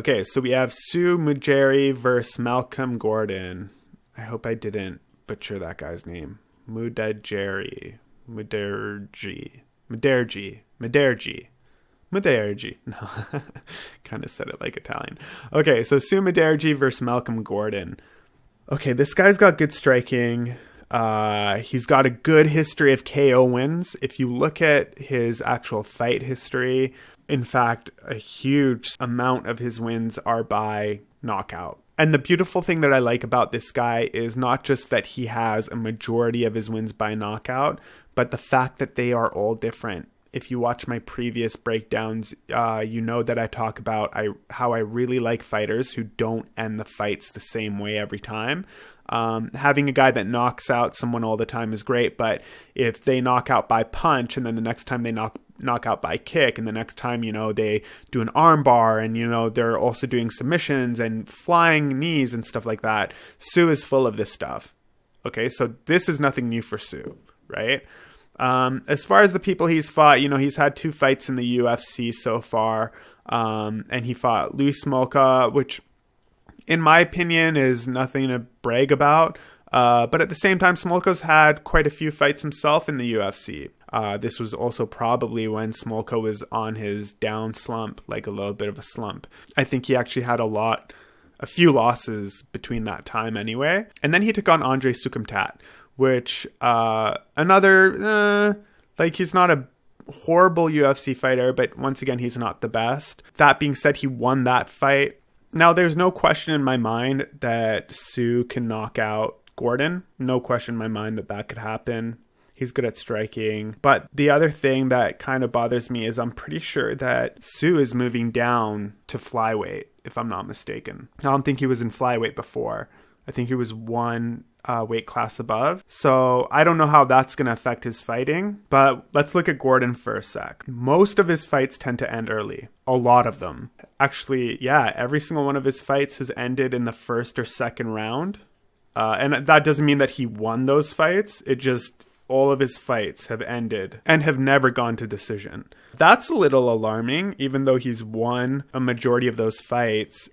Okay, so we have Sue Mudaerji versus Malcolm Gordon. I hope I didn't butcher that guy's name. Mudaerji. No, kind of said it like Italian. Okay, so Sue Mudaerji versus Malcolm Gordon. Okay, this guy's got good striking. He's got a good history of KO wins. If you look at his actual fight history, in fact, a huge amount of his wins are by knockout. And the beautiful thing that I like about this guy is not just that he has a majority of his wins by knockout, but the fact that they are all different. If you watch my previous breakdowns, you know that I talk about how I really like fighters who don't end the fights the same way every time. Having a guy that knocks out someone all the time is great, but if they knock out by punch and then the next time they knock out by kick, and the next time, they do an arm bar, and, they're also doing submissions and flying knees and stuff like that. Sue is full of this stuff. Okay, so this is nothing new for Sue, right? As far as the people he's fought, he's had 2 fights in the UFC so far, and he fought Luis Smolka, which in my opinion is nothing to brag about. But at the same time, Smolka's had quite a few fights himself in the UFC. This was also probably when Smolka was on his down slump, like a little bit of a slump. I think he actually had a few losses between that time anyway. And then he took on Andre Sukumtat, which he's not a horrible UFC fighter, but once again, he's not the best. That being said, he won that fight. Now, there's no question in my mind that Sue can knock out Gordon. No question in my mind that could happen. He's good at striking. But the other thing that kind of bothers me is I'm pretty sure that Sue is moving down to flyweight, if I'm not mistaken. I don't think he was in flyweight before. I think he was one weight class above. So I don't know how that's going to affect his fighting. But let's look at Gordon for a sec. Most of his fights tend to end early. A lot of them. Actually, yeah, every single one of his fights has ended in the first or second round. And that doesn't mean that he won those fights. It just, all of his fights have ended and have never gone to decision. That's a little alarming, even though he's won a majority of those fights.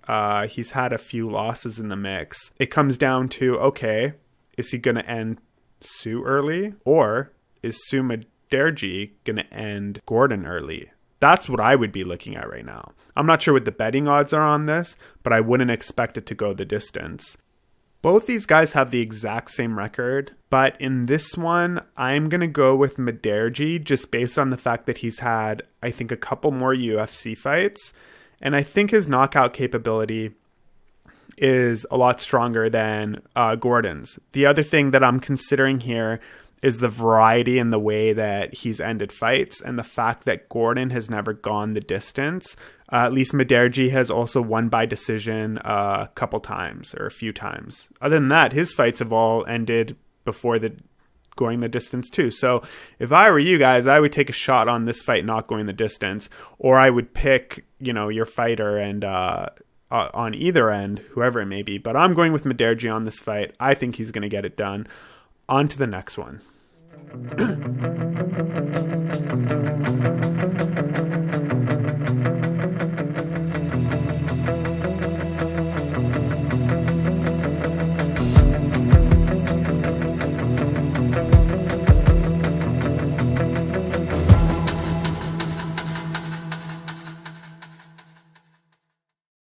He's had a few losses in the mix. It comes down to, okay, is he going to end Sue early? Or is Sue Mudaerji going to end Gordon early? That's what I would be looking at right now. I'm not sure what the betting odds are on this, but I wouldn't expect it to go the distance. Both these guys have the exact same record, but in this one, I'm going to go with Mudaerji just based on the fact that he's had, I think, a couple more UFC fights, and I think his knockout capability is a lot stronger than Gordon's. The other thing that I'm considering here is the variety in the way that he's ended fights and the fact that Gordon has never gone the distance. At least Mudaerji has also won by decision a couple times or a few times. Other than that, his fights have all ended before going the distance too. So if I were you guys, I would take a shot on this fight not going the distance, or I would pick, your fighter and on either end, whoever it may be. But I'm going with Mudaerji on this fight. I think he's going to get it done. On to the next one.